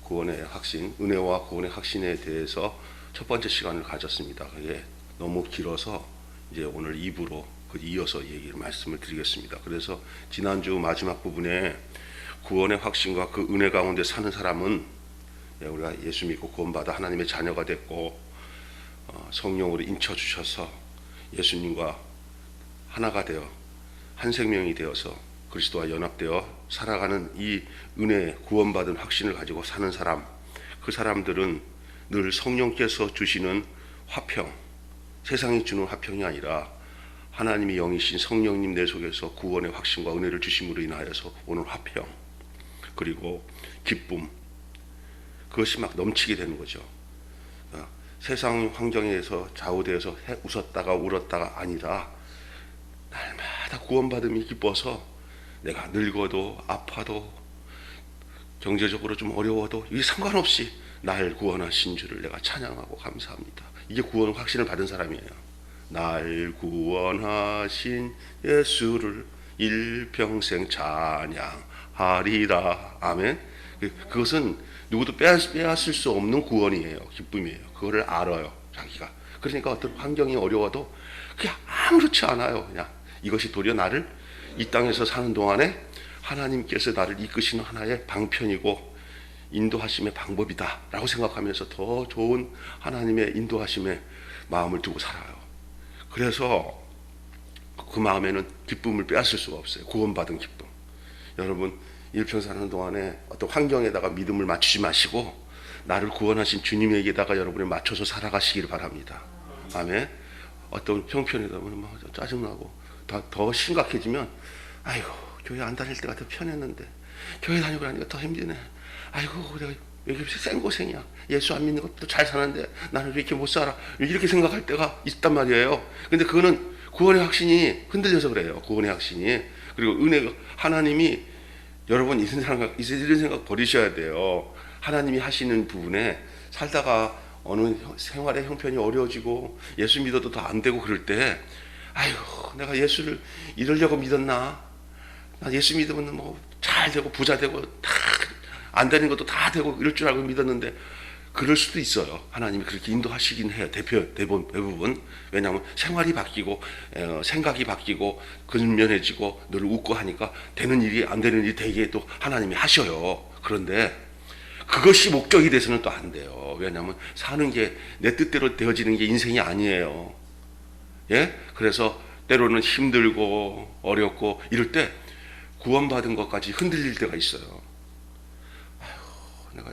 구원의 확신, 은혜와 구원의 확신에 대해서 첫 번째 시간을 가졌습니다. 그게 너무 길어서 이제 오늘 2부로 이어서 말씀을 드리겠습니다. 그래서 지난주 마지막 부분에 구원의 확신과 그 은혜 가운데 사는 사람은 우리가 예수 믿고 구원받아 하나님의 자녀가 됐고 성령으로 인쳐 주셔서 예수님과 하나가 되어 한 생명이 되어서 그리스도와 연합되어 살아가는 이 은혜 구원받은 확신을 가지고 사는 사람, 그 사람들은 늘 성령께서 주시는 화평, 세상이 주는 화평이 아니라 하나님의 영이신 성령님 내 속에서 구원의 확신과 은혜를 주심으로 인하여서 오는 화평, 그리고 기쁨, 그것이 막 넘치게 되는 거죠. 세상 환경에서 좌우되어서 웃었다가 울었다가 아니라 날마다 구원받음이 기뻐서 내가 늙어도 아파도 경제적으로 좀 어려워도 이게 상관없이 날 구원하신 주를 내가 찬양하고 감사합니다. 이게 구원 확신을 받은 사람이에요. 날 구원하신 예수를 일평생 찬양하리라. 아멘. 그것은 누구도 빼앗을 수 없는 구원이에요. 기쁨이에요. 그거를 알아요, 자기가. 그러니까 어떤 환경이 어려워도 그냥 아무렇지 않아요. 그냥 이것이 도리어 나를 이 땅에서 사는 동안에 하나님께서 나를 이끄시는 하나의 방편이고 인도하심의 방법이다 라고 생각하면서 더 좋은 하나님의 인도하심에 마음을 두고 살아요. 그래서 그 마음에는 기쁨을 빼앗을 수가 없어요. 구원받은 기쁨. 여러분 일평생 사는 동안에 어떤 환경에다가 믿음을 맞추지 마시고 나를 구원하신 주님에게다가 여러분이 맞춰서 살아가시기를 바랍니다. 아멘. 어떤 형편이다 보면 막 짜증나고 더 심각해지면 아이고 교회 안 다닐 때가 더 편했는데 교회 다니고 나니까 더 힘드네. 아이고 내가 왜 이렇게 생고생이야. 예수 안 믿는 것도 잘 사는데 나는 왜 이렇게 못 살아. 이렇게 생각할 때가 있단 말이에요. 근데 그거는 구원의 확신이 흔들려서 그래요. 구원의 확신이. 그리고 은혜가 하나님이 여러분 이런 생각 버리셔야 돼요. 하나님이 하시는 부분에 살다가 어느 생활의 형편이 어려워지고 예수 믿어도 더 안 되고 그럴 때 아이고 내가 예수를 이러려고 믿었나. 나 예수 믿으면 뭐 잘 되고 부자 되고 다 안 되는 것도 다 되고 이럴 줄 알고 믿었는데 그럴 수도 있어요. 하나님이 그렇게 인도하시긴 해요. 대부분. 왜냐하면 생활이 바뀌고 생각이 바뀌고 근면해지고 늘 웃고 하니까 되는 일이 안 되는 일이 되게 또 하나님이 하셔요. 그런데 그것이 목적이 돼서는 또 안 돼요. 왜냐하면 사는 게 내 뜻대로 되어지는 게 인생이 아니에요. 예? 그래서 때로는 힘들고 어렵고 이럴 때 구원받은 것까지 흔들릴 때가 있어요. 내가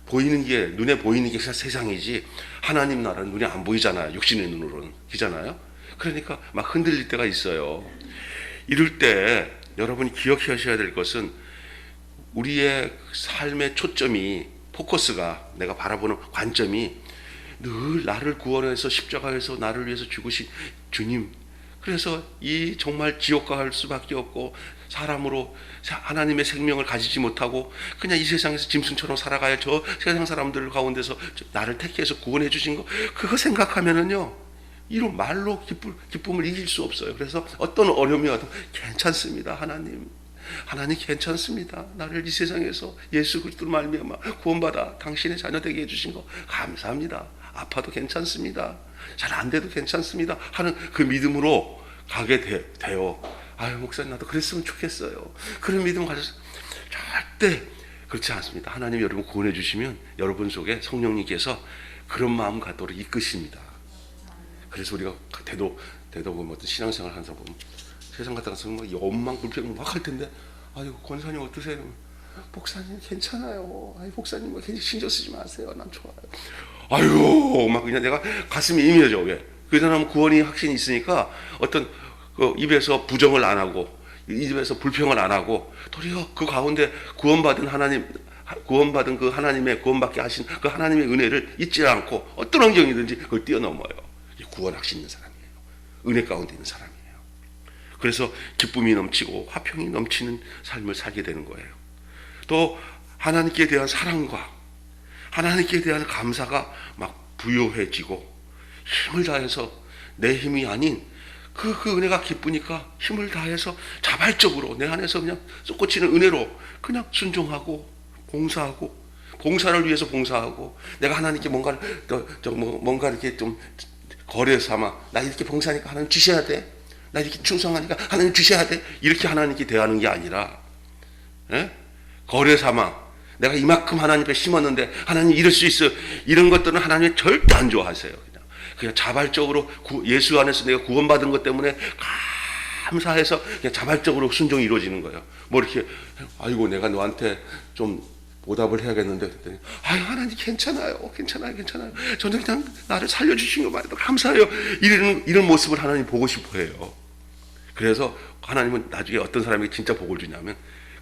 보이는 게 눈에 보이는 게 세상이지 하나님 나라는 눈에 안 보이잖아요. 육신의 눈으로는 그잖아요. 그러니까 막 흔들릴 때가 있어요. 이럴 때 여러분이 기억하셔야 될 것은 우리의 삶의 초점이 포커스가 내가 바라보는 관점이 늘 나를 구원해서 십자가에서 나를 위해서 죽으신 주님. 그래서 이 정말 지옥 갈 수밖에 없고 사람으로 하나님의 생명을 가지지 못하고 그냥 이 세상에서 짐승처럼 살아가야 저 세상 사람들 가운데서 나를 택해서 구원해 주신 거 그거 생각하면은요 이런 말로 기쁨을 이길 수 없어요. 그래서 어떤 어려움이 와도 괜찮습니다. 하나님 괜찮습니다. 나를 이 세상에서 예수 그리스도로 말미암아 구원받아 당신의 자녀 되게 해주신 거 감사합니다. 아파도 괜찮습니다. 잘 안 돼도 괜찮습니다. 하는 그 믿음으로 가게 돼요. 아유 목사님 나도 그랬으면 좋겠어요. 그런 믿음 가져서 절대 그렇지 않습니다. 하나님이 여러분 구원해 주시면 여러분 속에 성령님께서 그런 마음 갖도록 이끄십니다. 그래서 우리가 대도보면 어떤 신앙생활 하는 사람 보면 세상 같은 데서 막 원망 불평 막 할 텐데 아유 권사님 어떠세요? 목사님 괜찮아요. 아유 목사님 뭐 신경 쓰지 마세요. 난 좋아요. 아유 막 그냥 내가 가슴이 임해져. 왜? 그 사람은 구원이 확신이 있으니까 어떤 그 입에서 부정을 안 하고 입에서 불평을 안 하고 도리어 그 가운데 구원받은 그 하나님의 구원받게 하신 그 하나님의 은혜를 잊지 않고 어떤 환경이든지 그걸 뛰어넘어요. 구원 확신 있는 사람이에요. 은혜 가운데 있는 사람이에요. 그래서 기쁨이 넘치고 화평이 넘치는 삶을 살게 되는 거예요. 또 하나님께 대한 사랑과 하나님께 대한 감사가 막 부요해지고 힘을 다해서 내 힘이 아닌 그 은혜가 기쁘니까 힘을 다해서 자발적으로 내 안에서 그냥 솟구치는 은혜로 그냥 순종하고 봉사하고 봉사를 위해서 봉사하고, 내가 하나님께 뭔가 이렇게 좀 거래 삼아, 나 이렇게 봉사하니까 하나님 주셔야 돼, 나 이렇게 충성하니까 하나님 주셔야 돼, 이렇게 하나님께 대하는 게 아니라, 예? 거래 삼아 내가 이만큼 하나님 앞에 심었는데 하나님 이럴 수 있어, 이런 것들은 하나님이 절대 안 좋아하세요. 그냥 자발적으로 예수 안에서 내가 구원받은 것 때문에 감사해서 그냥 자발적으로 순종이 이루어지는 거예요. 뭐 이렇게 아이고 내가 너한테 좀 보답을 해야겠는데 그랬더니 아유 하나님 괜찮아요. 저는 그냥 나를 살려주신 것만 해도 감사해요. 이런 모습을 하나님 보고 싶어해요. 그래서 하나님은 나중에 어떤 사람에게 진짜 복을 주냐면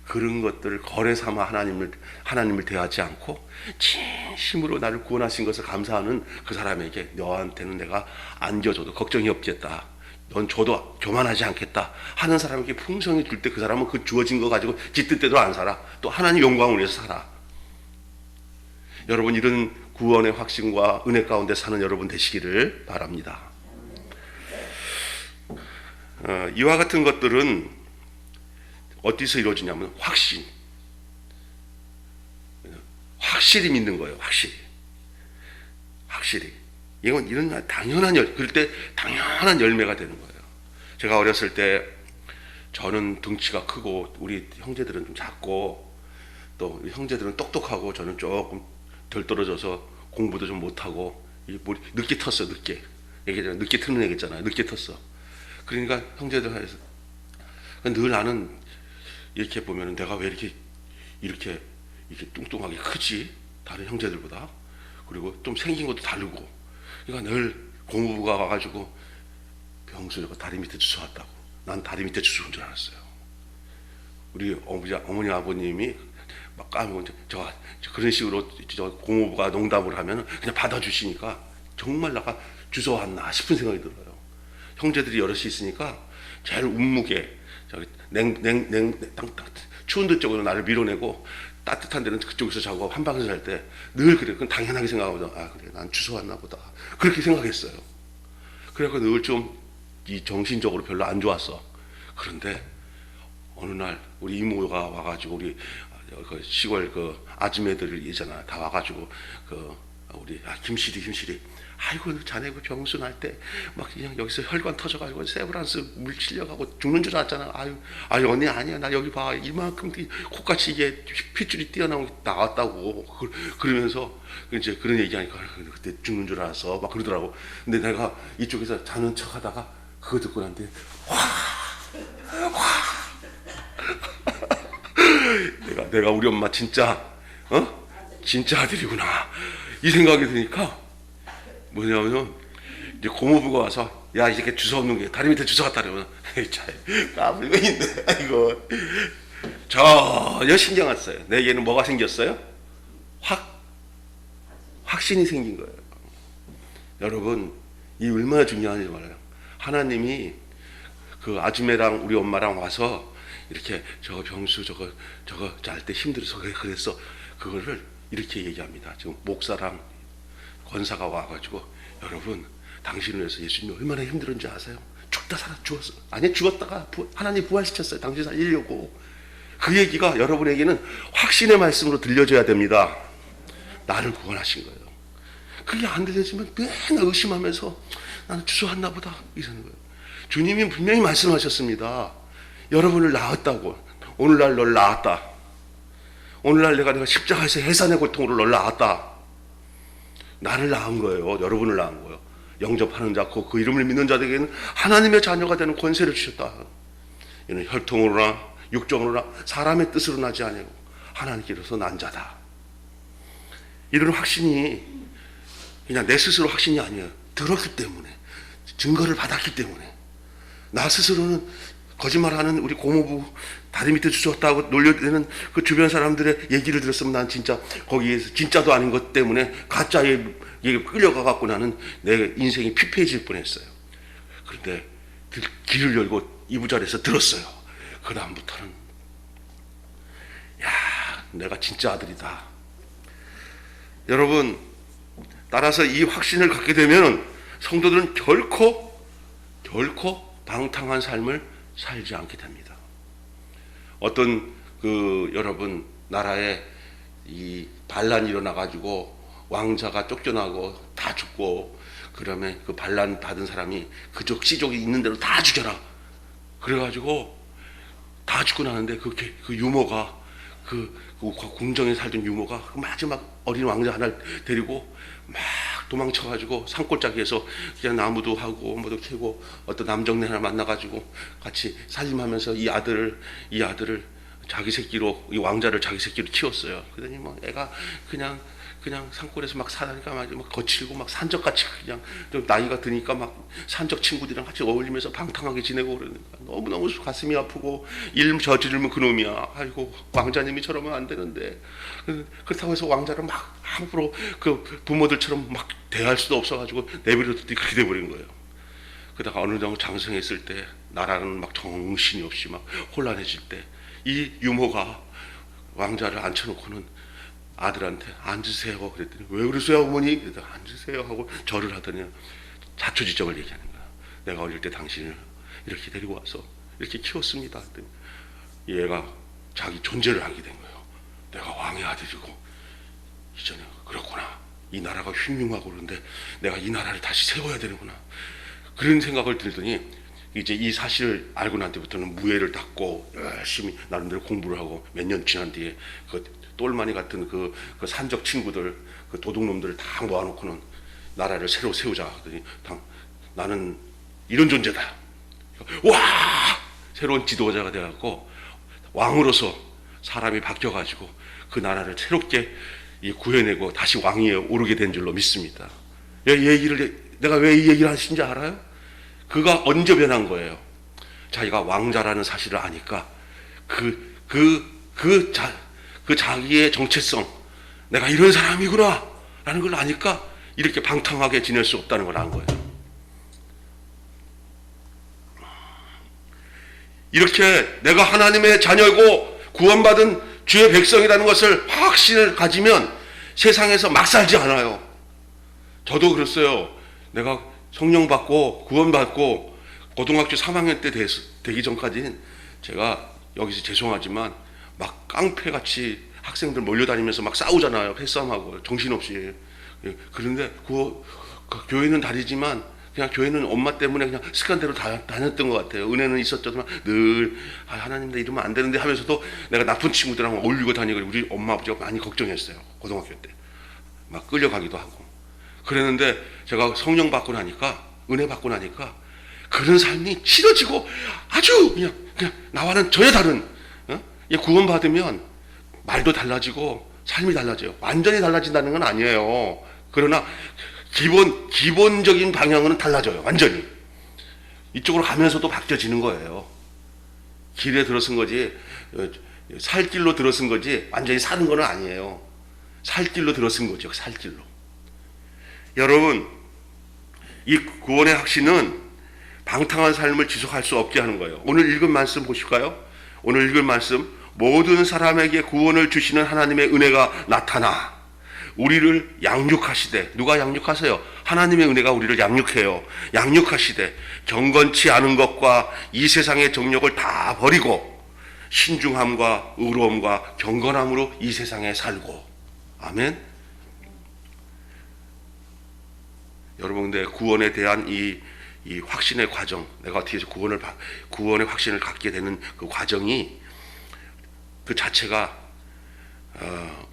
그런 것들을 거래 삼아 하나님을 대하지 않고 진심으로 나를 구원하신 것을 감사하는 그 사람에게 너한테는 내가 안겨줘도 걱정이 없겠다, 넌 줘도 교만하지 않겠다 하는 사람에게 풍성히 줄 때 그 사람은 그 주어진 거 가지고 지 뜻대로 안 살아. 또 하나님 영광을 위해서 살아. 여러분 이런 구원의 확신과 은혜 가운데 사는 여러분 되시기를 바랍니다. 이와 같은 것들은 어디서 이루어지냐면 확실히 믿는 거예요. 확실히 이런 당연한 그럴 때 당연한 열매가 되는 거예요. 제가 어렸을 때 저는 등치가 크고 우리 형제들은 좀 작고 또 우리 형제들은 똑똑하고 저는 조금 덜 떨어져서 공부도 좀 못하고 늦게 텄어. 늦게 트는 애겠잖아요. 늦게 텄어. 그러니까 형제들 사이에서 늘 나는 이렇게 보면은 내가 왜 이렇게 뚱뚱하게 크지? 다른 형제들보다. 그리고 좀 생긴 것도 다르고. 그러니까 늘 고모부가 와가지고 병수 저거 다리 밑에 주워왔다고. 난 다리 밑에 주워온 줄 알았어요. 우리 어머니 아버님이 막 까면 그런 식으로 저 고모부가 농담을 하면 그냥 받아주시니까 정말 나가 주워왔나 싶은 생각이 들어요. 형제들이 여럿이 있으니까 제일 운무게 저기 추운 데 쪽으로 나를 밀어내고 따뜻한 데는 그쪽에서 자고 한방에서 잘 때 늘 그래. 그건 당연하게 생각하거든. 아 그래 난 주워왔나 보다. 그렇게 생각했어요. 그래서 늘 좀 이 정신적으로 별로 안 좋았어. 그런데 어느 날 우리 이모가 와가지고 우리 그 시골 그 아줌매들 있잖아. 다 와가지고 우리 김실이 아이고 자네 그 병수 날 때 막 그냥 여기서 혈관 터져가지고 세브란스 물 치려가고 죽는 줄 알았잖아. 아유 언니 아니야, 나 여기 봐 이만큼 코같이 이게 핏줄이 나왔다고. 그러면서 이제 그런 얘기하니까 그때 죽는 줄 알았어 막 그러더라고. 근데 내가 이쪽에서 자는 척하다가 그거 듣고 난데 내가 우리 엄마 진짜 아들이구나 이 생각이 드니까 뭐냐면 이제 고모부가 와서 야 이렇게 주워 없는 게 다리 밑에 주워 갔다 그러면 까불고 있네. 아이고 전혀 신경 안 써요. 내게는 뭐가 생겼어요? 확신이 생긴 거예요. 여러분 이 얼마나 중요한지 말아요. 하나님이 그 아줌매랑 우리 엄마랑 와서 이렇게 저 병수 저거 잘 때 힘들어서 그랬어. 그거를 이렇게 얘기합니다. 지금 목사랑 권사가 와가지고 여러분 당신을 위해서 예수님이 얼마나 힘들었는지 아세요? 죽다 죽었어. 아니 죽었다가 하나님 부활시켰어요. 당신 살리려고. 그 얘기가 여러분에게는 확신의 말씀으로 들려줘야 됩니다. 나를 구원하신 거예요. 그게 안 들려지면 맨날 의심하면서 나는 주소왔나 보다 이러는 거예요. 주님이 분명히 말씀하셨습니다. 여러분을 낳았다고. 오늘날 널 낳았다. 오늘날 내가 십자가에서 해산의 고통으로 널 낳았다. 나를 낳은 거예요. 여러분을 낳은 거예요. 영접하는 자, 그 이름을 믿는 자들에게는 하나님의 자녀가 되는 권세를 주셨다. 이는 혈통으로나 육정으로나 사람의 뜻으로 나지 아니고 하나님께로서 난 자다. 이런 확신이 그냥 내 스스로 확신이 아니에요. 들었기 때문에, 증거를 받았기 때문에. 나 스스로는 거짓말하는 우리 고모부 다리 밑에 주웠다고 놀려대는 그 주변 사람들의 얘기를 들었으면 난 진짜 거기에서 진짜도 아닌 것 때문에 가짜에 끌려가 갖고 나는 내 인생이 피폐해질 뻔했어요. 그런데 길을 열고 이부자리에서 들었어요. 그 다음부터는 야 내가 진짜 아들이다. 여러분 따라서 이 확신을 갖게 되면 성도들은 결코 방탕한 삶을 살지 않게 됩니다. 어떤 여러분 나라의 이 반란이 일어나가지고 왕자가 쫓겨나고 다 죽고, 그러면 그 반란 받은 사람이 그쪽 씨족이 있는 대로 다 죽여라. 그래가지고 다 죽고 나는데 그 유모가 그 궁정에 살던 유모가 그 마지막 어린 왕자 하나를 데리고 막 도망쳐가지고 산골짜기에서 그냥 나무도 하고 뭐도 캐고 어떤 남정네 하나 만나가지고 같이 살림하면서 이 아들을 자기 새끼로, 이 왕자를 자기 새끼로 키웠어요. 그러더니 뭐 애가 그냥 산골에서 막 사니까 막 거칠고 막 산적같이 그냥 좀 나이가 드니까 막 산적 친구들이랑 같이 어울리면서 방탕하게 지내고 그러니까 너무너무 가슴이 아프고 일 저지르면 그놈이야. 아이고 왕자님이 저러면 안 되는데. 그렇다고 해서 왕자를 막 함부로 그 부모들처럼 막 대할 수도 없어가지고 내버려뒀더니 그렇게 돼버린 거예요. 그러다가 어느 정도 장성했을 때 나라는 막 정신이 없이 막 혼란해질 때 이 유모가 왕자를 앉혀놓고는 아들한테 앉으세요 그랬더니 왜 그러세요 어머니? 그랬더니 앉으세요 하고 절을 하더니 자초지정을 얘기하는 거야. 내가 어릴 때 당신을 이렇게 데리고 와서 이렇게 키웠습니다. 그랬더니 얘가 자기 존재를 알게 된 거예요. 내가 왕의 아들이고 이전에 그렇구나. 이 나라가 흉흉하고 그런데 내가 이 나라를 다시 세워야 되는구나. 그런 생각을 들더니 이제 이 사실을 알고 난 때부터는 무예를 닦고 열심히 나름대로 공부를 하고 몇 년 지난 뒤에 그 똘마니 같은 그 산적 친구들, 그 도둑놈들을 다 모아놓고는 나라를 새로 세우자 하더니 나는 이런 존재다. 와! 새로운 지도자가 돼갖고 왕으로서 사람이 바뀌어가지고 그 나라를 새롭게 구해내고 다시 왕위에 오르게 된 줄로 믿습니다. 내가 왜 이 얘기를 하신지 알아요? 그가 언제 변한 거예요? 자기가 왕자라는 사실을 아니까 그 자기의 정체성, 내가 이런 사람이구나 라는 걸 아니까 이렇게 방탕하게 지낼 수 없다는 걸 안 거예요. 이렇게 내가 하나님의 자녀이고 구원받은 주의 백성이라는 것을 확신을 가지면 세상에서 막 살지 않아요. 저도 그랬어요. 내가 성령 받고 구원받고 고등학교 3학년 때 되기 전까지는 제가 여기서 죄송하지만 막 깡패같이 학생들 몰려다니면서 막 싸우잖아요. 패싸움하고 정신없이. 그런데 그 교회는 다르지만 그냥 교회는 엄마 때문에 그냥 습관대로 다녔던 것 같아요. 은혜는 있었지만 늘 하나님 나 이러면 안 되는데 하면서도 내가 나쁜 친구들하고 어울리고 다니고 우리 엄마 아버지가 많이 걱정했어요. 고등학교 때. 막 끌려가기도 하고. 그랬는데 제가 성령 받고 나니까, 은혜 받고 나니까 그런 삶이 싫어지고 아주 그냥 나와는 전혀 다른, 구원 받으면 말도 달라지고 삶이 달라져요. 완전히 달라진다는 건 아니에요. 그러나 기본적인 방향은 달라져요. 완전히. 이쪽으로 가면서도 바뀌어지는 거예요. 길에 들어선 거지, 살 길로 들어선 거지 완전히 사는 건 아니에요. 살 길로 들어선 거죠. 살 길로. 여러분, 이 구원의 확신은 방탕한 삶을 지속할 수 없게 하는 거예요. 오늘 읽은 말씀 보실까요? 오늘 읽은 말씀, 모든 사람에게 구원을 주시는 하나님의 은혜가 나타나 우리를 양육하시되, 누가 양육하세요? 하나님의 은혜가 우리를 양육해요. 양육하시되 경건치 않은 것과 이 세상의 정욕을 다 버리고 신중함과 의로움과 경건함으로 이 세상에 살고. 아멘. 여러분, 근데 구원에 대한 이 확신의 과정, 내가 어떻게 해서 구원의 확신을 갖게 되는 그 과정이 그 자체가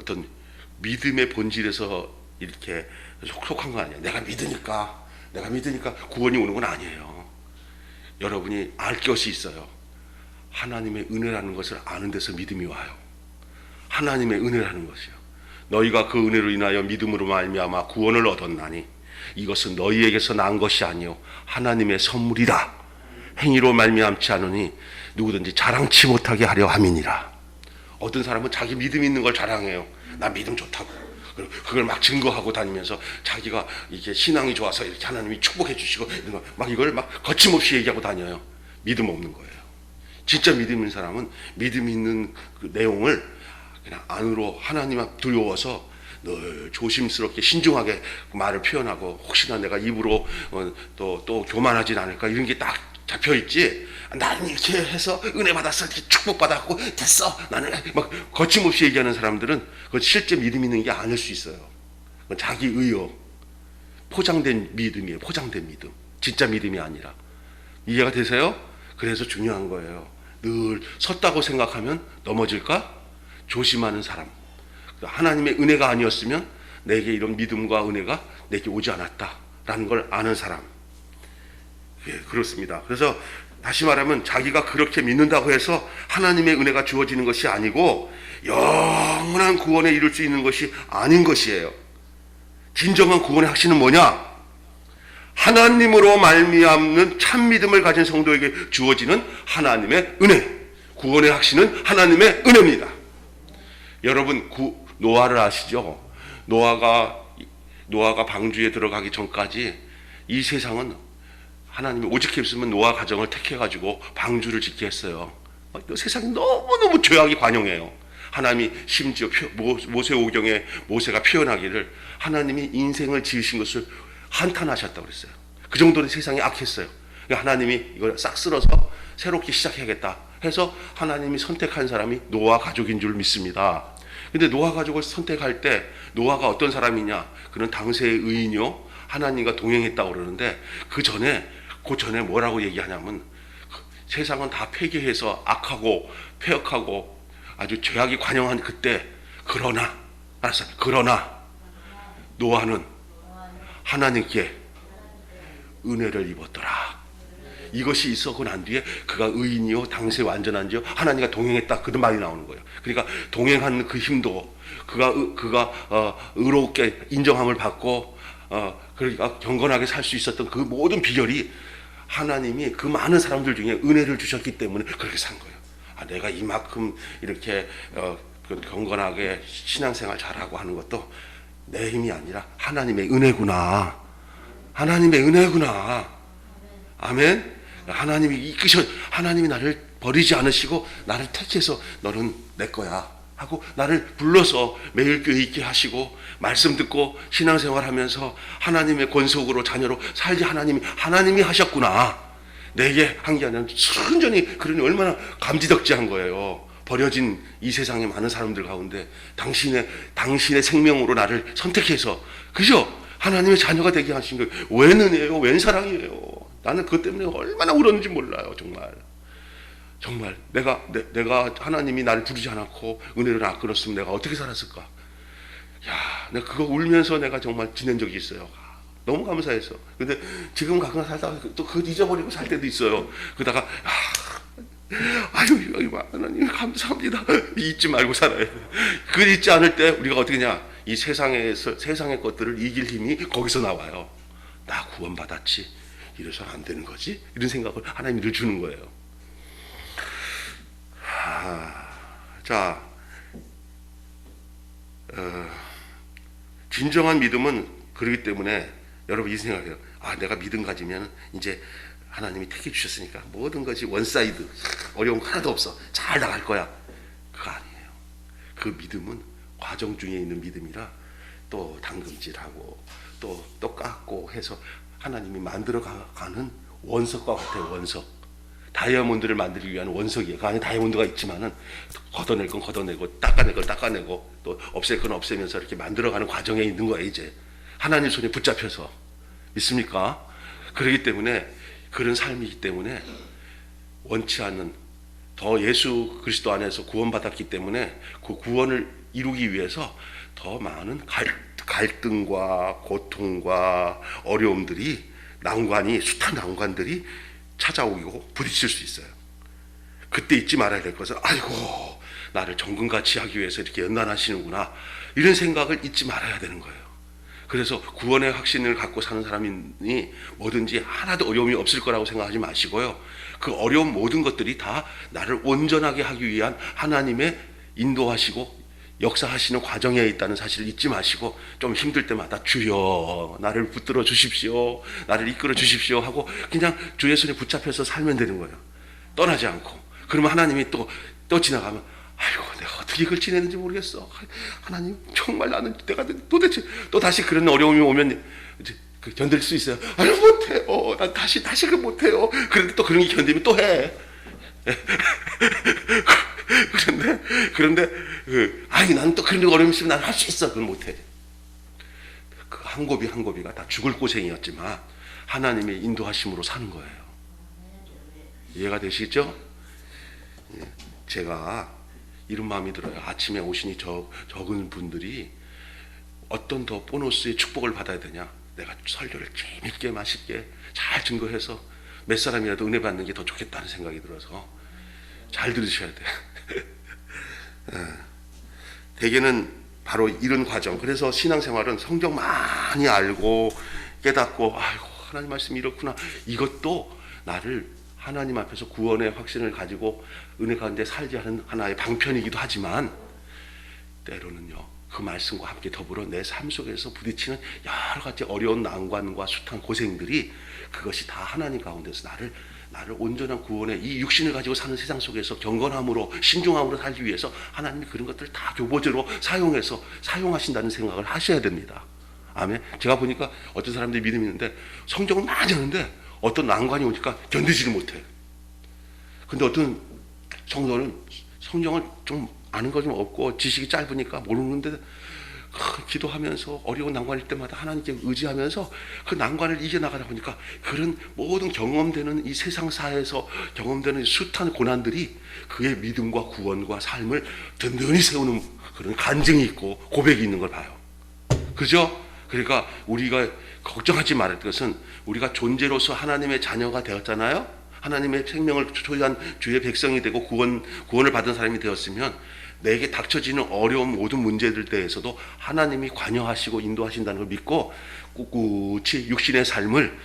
어떤 믿음의 본질에서 이렇게 속한 거 아니에요. 내가 믿으니까 구원이 오는 건 아니에요. 여러분이 알 것이 있어요. 하나님의 은혜라는 것을 아는 데서 믿음이 와요. 하나님의 은혜라는 것이요. 너희가 그 은혜로 인하여 믿음으로 말미암아 구원을 얻었나니 이것은 너희에게서 난 것이 아니요 하나님의 선물이라. 행위로 말미암지 않으니 누구든지 자랑치 못하게 하려 함이니라. 어떤 사람은 자기 믿음 있는 걸 자랑해요. 나 믿음 좋다고. 그걸 막 증거하고 다니면서 자기가 이게 신앙이 좋아서 이렇게 하나님이 축복해 주시고 막 이걸 막 거침없이 얘기하고 다녀요. 믿음 없는 거예요. 진짜 믿음 있는 사람은 믿음 있는 그 내용을 그냥 안으로 하나님 앞 두려워서 늘 조심스럽게 신중하게 말을 표현하고 혹시나 내가 입으로 또 교만하진 않을까 이런 게 딱 잡혀 있지. 나는 이렇게 해서 은혜 받았어, 이렇게 축복 받았고 됐어. 나는 막 거침없이 얘기하는 사람들은 그건 실제 믿음 있는 게 아닐 수 있어요. 그건 자기 의욕, 포장된 믿음이에요. 포장된 믿음, 진짜 믿음이 아니라. 이해가 되세요? 그래서 중요한 거예요. 늘 섰다고 생각하면 넘어질까? 조심하는 사람. 하나님의 은혜가 아니었으면 내게 이런 믿음과 은혜가 내게 오지 않았다라는 걸 아는 사람. 예, 그렇습니다. 그래서 다시 말하면 자기가 그렇게 믿는다고 해서 하나님의 은혜가 주어지는 것이 아니고 영원한 구원에 이룰 수 있는 것이 아닌 것이에요. 진정한 구원의 확신은 뭐냐? 하나님으로 말미암는 참 믿음을 가진 성도에게 주어지는 하나님의 은혜. 구원의 확신은 하나님의 은혜입니다. 여러분 노아를 아시죠? 노아가 방주에 들어가기 전까지 이 세상은 하나님이 오직 했으면 노아 가정을 택해가지고 방주를 짓게 했어요. 세상이 너무너무 죄악이 관영해요. 하나님이 심지어 모세오경에 모세가 표현하기를 하나님이 인생을 지으신 것을 한탄하셨다고 그랬어요. 그 정도로 세상이 악했어요. 하나님이 이걸 싹 쓸어서 새롭게 시작해야겠다 해서 하나님이 선택한 사람이 노아 가족인 줄 믿습니다. 근데 노아 가족을 선택할 때 노아가 어떤 사람이냐? 그는 당시의 의인이요 하나님과 동행했다고 그러는데 그 전에 뭐라고 얘기하냐면 세상은 다 폐기해서 악하고 폐역하고 아주 죄악이 관영한 그때 그러나 노아는 하나님께 은혜를 입었더라. 이것이 있었고 난 뒤에 그가 의인이요 당시에 완전한지요 하나님과 동행했다 그런 말이 나오는 거예요. 그러니까 동행한 그 힘도 그가 의롭게 인정함을 받고 그러니까 경건하게 살 수 있었던 그 모든 비결이 하나님이 그 많은 사람들 중에 은혜를 주셨기 때문에 그렇게 산 거예요. 내가 이만큼 이렇게 경건하게 신앙생활 잘하고 하는 것도 내 힘이 아니라 하나님의 은혜구나. 하나님의 은혜구나. 아멘. 하나님이 나를 버리지 않으시고 나를 택해서 너는 내 거야 하고 나를 불러서 매일 교회 있게 하시고 말씀 듣고 신앙생활하면서 하나님의 권속으로 자녀로 살지 하나님이 하셨구나. 내게 한 게 아니라 순전히 그러니 얼마나 감지덕지한 거예요. 버려진 이 세상의 많은 사람들 가운데 당신의 생명으로 나를 선택해서 그죠? 하나님의 자녀가 되게 하신 거예요. 웬 은혜예요? 웬 사랑이에요? 나는 그것 때문에 얼마나 울었는지 몰라요. 정말 내가 하나님이 나를 부르지 않았고 은혜를 안 끊었으면 내가 어떻게 살았을까? 내가 그거 울면서 내가 정말 지낸 적이 있어요. 너무 감사해서. 근데 지금 가끔 살다가 또 그거 잊어버리고 살 때도 있어요. 그러다가 하나님 감사합니다. 잊지 말고 살아요. 그 잊지 않을 때 우리가 어떻게 하냐? 이 세상의 것들을 이길 힘이 거기서 나와요. 나 구원받았지. 이래서는 안 되는 거지? 이런 생각을 하나님이 늘 주는 거예요. 진정한 믿음은 그렇기 때문에 여러분 이 생각해요. 내가 믿음 가지면 이제 하나님이 택해 주셨으니까 모든 것이 원사이드 어려움 하나도 없어. 잘 나갈 거야. 그거 아니에요. 그 믿음은 과정 중에 있는 믿음이라 또 당금질하고 또 깎고 해서 하나님이 만들어 가는 원석과 같아요. 원석. 다이아몬드를 만들기 위한 원석이에요. 그 안에 다이아몬드가 있지만은 걷어낼 건 걷어내고 닦아낼 건 닦아내고 또 없앨 건 없애면서 이렇게 만들어가는 과정에 있는 거예요. 이제 하나님 손에 붙잡혀서 믿습니까? 그렇기 때문에 그런 삶이기 때문에 원치 않는 더 예수 그리스도 안에서 구원받았기 때문에 그 구원을 이루기 위해서 더 많은 갈등과 고통과 어려움들이 숱한 난관들이 찾아오고 부딪힐 수 있어요. 그때 잊지 말아야 될 것은 아이고 나를 정금같이 하기 위해서 이렇게 연단하시는구나 이런 생각을 잊지 말아야 되는 거예요. 그래서 구원의 확신을 갖고 사는 사람이 뭐든지 하나도 어려움이 없을 거라고 생각하지 마시고요. 그 어려운 모든 것들이 다 나를 온전하게 하기 위한 하나님의 인도하시고 역사하시는 과정에 있다는 사실을 잊지 마시고 좀 힘들 때마다 주여 나를 붙들어 주십시오. 나를 이끌어 주십시오 하고 그냥 주의 손에 붙잡혀서 살면 되는 거예요. 떠나지 않고. 그러면 하나님이 또 지나가면 아이고 내가 어떻게 이걸 지내는지 모르겠어. 하나님 정말 나는 내가 도대체 또 다시 그런 어려움이 오면 이제 견딜 수 있어요? 아유, 못해요. 난 다시 그 못해요. 그런데 또 그런 게 견디면 또 해. 그런데 아니, 나는 또 그런 어려움이 있으면 난 할 수 있어. 그건 못해. 그 한 고비 한 고비가 다 죽을 고생이었지만 하나님의 인도하심으로 사는 거예요. 이해가 되시죠? 제가 이런 마음이 들어요. 아침에 오시니 적은 분들이 어떤 더 보너스의 축복을 받아야 되냐? 내가 설교를 재밌게 맛있게 잘 증거해서 몇 사람이라도 은혜 받는 게 더 좋겠다는 생각이 들어서 잘 들으셔야 돼. 대개는 바로 이런 과정. 그래서 신앙생활은 성경 많이 알고 깨닫고, 아이고, 하나님 말씀이 이렇구나. 이것도 나를 하나님 앞에서 구원의 확신을 가지고 은혜 가운데 살게 하는 하나의 방편이기도 하지만, 때로는요, 그 말씀과 함께 더불어 내 삶 속에서 부딪히는 여러 가지 어려운 난관과 숱한 고생들이, 그것이 다 하나님 가운데서 나를 온전한 구원의 이 육신을 가지고 사는 세상 속에서 경건함으로 신중함으로 살기 위해서 하나님이 그런 것들을 다 교보제로 사용해서 사용하신다는 생각을 하셔야 됩니다. 아멘. 제가 보니까 어떤 사람들이 믿음이 있는데 성경을 많이 하는데 어떤 난관이 오니까 견디지를 못해. 근데 어떤 성도는 성경을 좀 아는 거 좀 없고 지식이 짧으니까 모르는데 기도하면서 어려운 난관일 때마다 하나님께 의지하면서 그 난관을 이겨나가다 보니까 그런 모든 경험되는 이 세상사에서 경험되는 숱한 고난들이 그의 믿음과 구원과 삶을 든든히 세우는 그런 간증이 있고 고백이 있는 걸 봐요. 그죠? 그러니까 우리가 걱정하지 말할 것은 우리가 존재로서 하나님의 자녀가 되었잖아요. 하나님의 생명을 소유한 주의 백성이 되고 구원을 받은 사람이 되었으면 내게 닥쳐지는 어려운 모든 문제들 대해서도 하나님이 관여하시고 인도하신다는 걸 믿고 꿋꿋이 육신의 삶을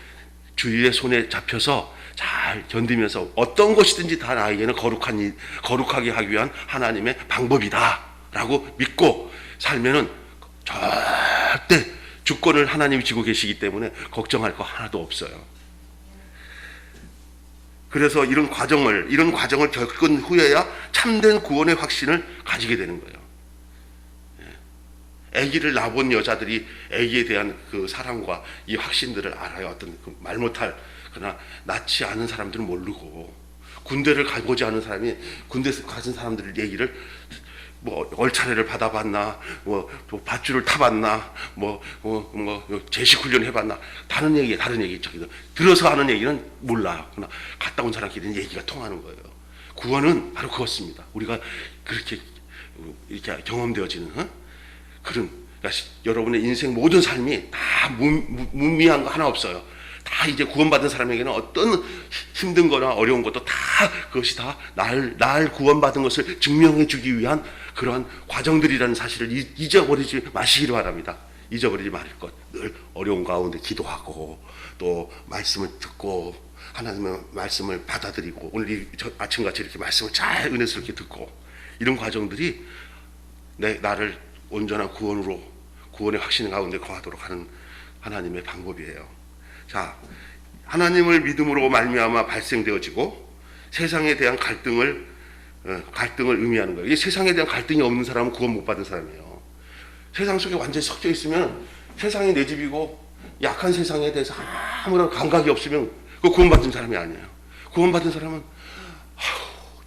주의 손에 잡혀서 잘 견디면서 어떤 것이든지 다 나에게는 거룩하게 하기 위한 하나님의 방법이다라고 믿고 살면은 절대 주권을 하나님이 쥐고 계시기 때문에 걱정할 거 하나도 없어요. 그래서 이런 과정을 겪은 후에야 참된 구원의 확신을 가지게 되는 거예요. 아기를 낳아본 여자들이 아기에 대한 그 사랑과 이 확신들을 알아요. 어떤 말 못할, 그러나 낳지 않은 사람들은 모르고, 군대를 가보지 않은 사람이 군대 가진 사람들 얘기를 뭐 얼차례를 받아봤나, 뭐 밧줄을 타봤나, 제식 훈련 해봤나, 다른 얘기 저기 들어서 하는 얘기는 몰라. 그러나 갔다 온 사람끼리는 얘기가 통하는 거예요. 구원은 바로 그렇습니다. 우리가 그렇게 이렇게 경험되어지는 그런, 그러니까 여러분의 인생 모든 삶이 다 무미한 거 하나 없어요. 다 이제 구원받은 사람에게는 어떤 힘든 거나 어려운 것도 다 그것이 다 날 구원받은 것을 증명해 주기 위한 그러한 과정들이라는 사실을 잊어버리지 마시기를 바랍니다. 잊어버리지 말을 것. 늘 어려운 가운데 기도하고 또 말씀을 듣고 하나님의 말씀을 받아들이고 오늘 아침같이 이렇게 말씀을 잘 은혜스럽게 듣고 이런 과정들이 나를 온전한 구원의 확신 가운데 거하도록 하는 하나님의 방법이에요. 자, 하나님을 믿음으로 말미암아 발생되어지고 세상에 대한 갈등을 의미하는 거예요. 이 세상에 대한 갈등이 없는 사람은 구원 못 받은 사람이에요. 세상 속에 완전히 섞여 있으면 세상이 내 집이고 약한 세상에 대해서 아무런 감각이 없으면 그 구원 받은 사람이 아니에요. 구원 받은 사람은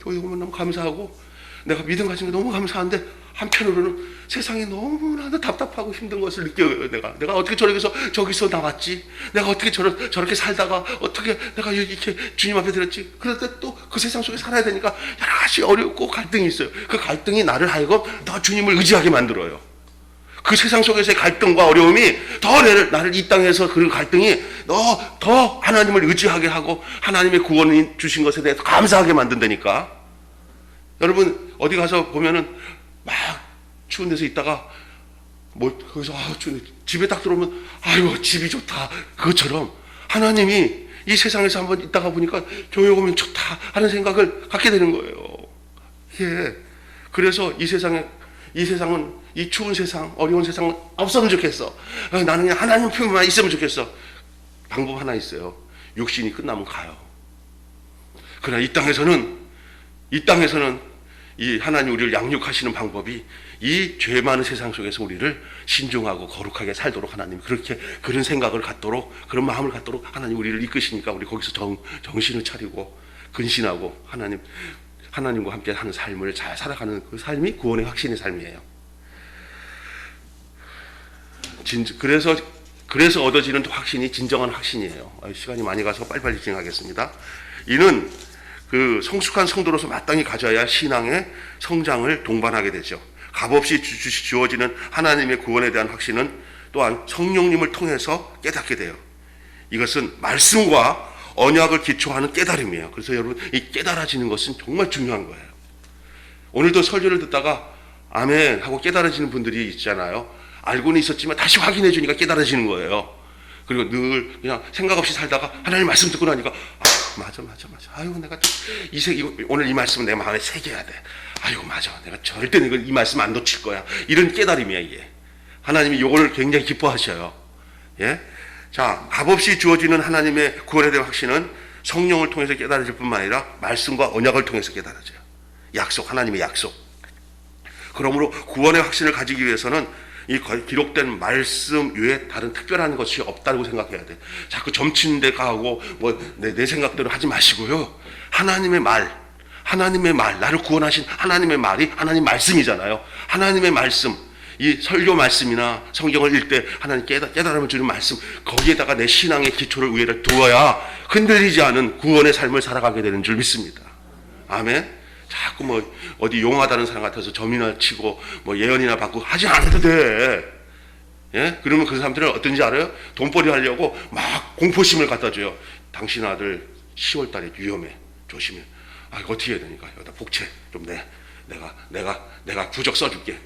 교회 오면 너무 감사하고 내가 믿음 가진 게 너무 감사한데 한편으로는 세상이 너무나도 답답하고 힘든 것을 느껴요. 내가 어떻게 저기서 나왔지? 내가 어떻게 저렇게 살다가 어떻게 내가 이렇게 주님 앞에 들었지? 그런데 또 그 세상 속에 살아야 되니까 여러 가지 어렵고 갈등이 있어요. 그 갈등이 나를 하여금 더 주님을 의지하게 만들어요. 그 세상 속에서의 갈등과 어려움이 더 나를 이 땅에서 그 갈등이 더 하나님을 의지하게 하고 하나님의 구원이 주신 것에 대해서 감사하게 만든다니까. 여러분 어디 가서 보면은 막 추운 데서 있다가 거기서 추운데 집에 딱 들어오면 아이고 집이 좋다. 그것처럼 하나님이 이 세상에서 한번 있다가 보니까 교회 오면 좋다 하는 생각을 갖게 되는 거예요. 예. 그래서 이 세상은 이 추운 세상, 어려운 세상은 없으면 좋겠어. 나는 그냥 하나님 품에만 있으면 좋겠어. 방법 하나 있어요. 육신이 끝나면 가요. 그러나 이 땅에서는 이 하나님 우리를 양육하시는 방법이 이 죄 많은 세상 속에서 우리를 신중하고 거룩하게 살도록 하나님 그렇게 그런 생각을 갖도록 그런 마음을 갖도록 하나님 우리를 이끄시니까 우리 거기서 정신을 차리고 근신하고 하나님과 함께 하는 삶을 잘 살아가는 그 삶이 구원의 확신의 삶이에요. 그래서 얻어지는 확신이 진정한 확신이에요. 시간이 많이 가서 빨리빨리 진행하겠습니다. 이는 그 성숙한 성도로서 마땅히 가져야 신앙의 성장을 동반하게 되죠. 값없이 주어지는 하나님의 구원에 대한 확신은 또한 성령님을 통해서 깨닫게 돼요. 이것은 말씀과 언약을 기초하는 깨달음이에요. 그래서 여러분 이 깨달아지는 것은 정말 중요한 거예요. 오늘도 설교를 듣다가 아멘 하고 깨달아지는 분들이 있잖아요. 알고는 있었지만 다시 확인해 주니까 깨달아지는 거예요. 그리고 늘 그냥 생각 없이 살다가 하나님 말씀 듣고 나니까 맞아. 아유 내가 오늘 이 말씀은 내 마음에 새겨야 돼. 아유 맞아. 내가 절대 이 말씀 안 놓칠 거야. 이런 깨달음이야 이게. 하나님이 이걸 굉장히 기뻐하셔요. 예? 자, 값없이 주어지는 하나님의 구원에 대한 확신은 성령을 통해서 깨달아질 뿐만 아니라 말씀과 언약을 통해서 깨달아져요. 약속, 하나님의 약속. 그러므로 구원의 확신을 가지기 위해서는 이 기록된 말씀 외에 다른 특별한 것이 없다고 생각해야 돼. 자꾸 점치는 데 가고 내 생각대로 하지 마시고요. 하나님의 말, 나를 구원하신 하나님의 말이 하나님 말씀이잖아요. 하나님의 말씀, 이 설교 말씀이나 성경을 읽을 때 하나님 깨달음을 주는 말씀, 거기에다가 내 신앙의 기초를 위에 두어야 흔들리지 않은 구원의 삶을 살아가게 되는 줄 믿습니다. 아멘. 자꾸 어디 용하다는 사람 같아서 점이나 치고 예언이나 받고 하지 않아도 돼. 예? 그러면 그 사람들은 어떤지 알아요? 돈벌이 하려고 막 공포심을 갖다 줘요. 당신 아들 10월 달에 위험해. 조심해. 아, 이거 어떻게 해야 되니까? 여기다 복채 좀 내. 내가 부적 써줄게.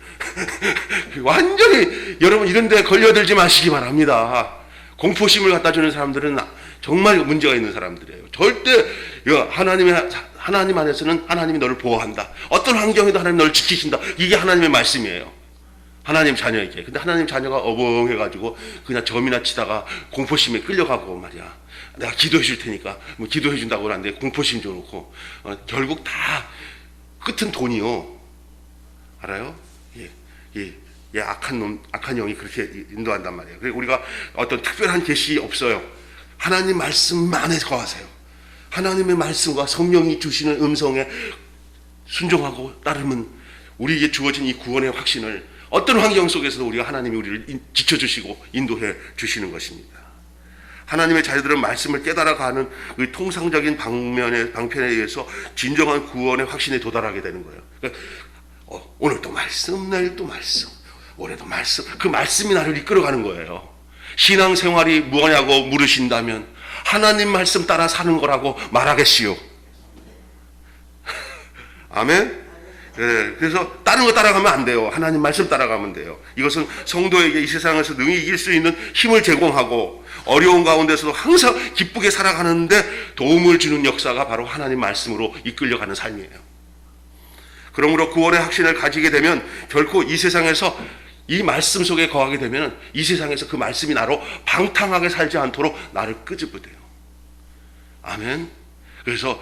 완전히 여러분 이런 데 걸려들지 마시기 바랍니다. 공포심을 갖다 주는 사람들은 정말 문제가 있는 사람들이에요. 절대 하나님 안에서는 하나님이 너를 보호한다. 어떤 환경에도 하나님 너를 지키신다. 이게 하나님의 말씀이에요. 하나님 자녀에게. 근데 하나님 자녀가 어벙해가지고 그냥 점이나 치다가 공포심에 끌려가고 말이야. 내가 기도해 줄 테니까 기도해 준다고 하는데 공포심 줘놓고 결국 다 끝은 돈이요. 알아요? 악한 영이 그렇게 인도한단 말이에요. 그리고 우리가 어떤 특별한 계시 없어요. 하나님 말씀만에 거하세요. 하나님의 말씀과 성령이 주시는 음성에 순종하고 따르면 우리에게 주어진 이 구원의 확신을 어떤 환경 속에서도 우리가 하나님이 우리를 지켜주시고 인도해 주시는 것입니다. 하나님의 자녀들은 말씀을 깨달아가는 그 통상적인 방편에 의해서 진정한 구원의 확신에 도달하게 되는 거예요. 그러니까 오늘도 말씀, 내일도 말씀, 올해도 말씀, 그 말씀이 나를 이끌어가는 거예요. 신앙생활이 뭐냐고 물으신다면 하나님 말씀 따라 사는 거라고 말하겠시요. 아멘? 네, 그래서 다른 거 따라가면 안 돼요. 하나님 말씀 따라가면 돼요. 이것은 성도에게 이 세상에서 능히 이길 수 있는 힘을 제공하고 어려운 가운데서도 항상 기쁘게 살아가는데 도움을 주는 역사가 바로 하나님 말씀으로 이끌려가는 삶이에요. 그러므로 구원의 확신을 가지게 되면 결코 이 세상에서 이 말씀 속에 거하게 되면 이 세상에서 그 말씀이 나로 방탕하게 살지 않도록 나를 끄집어대요. 아멘. 그래서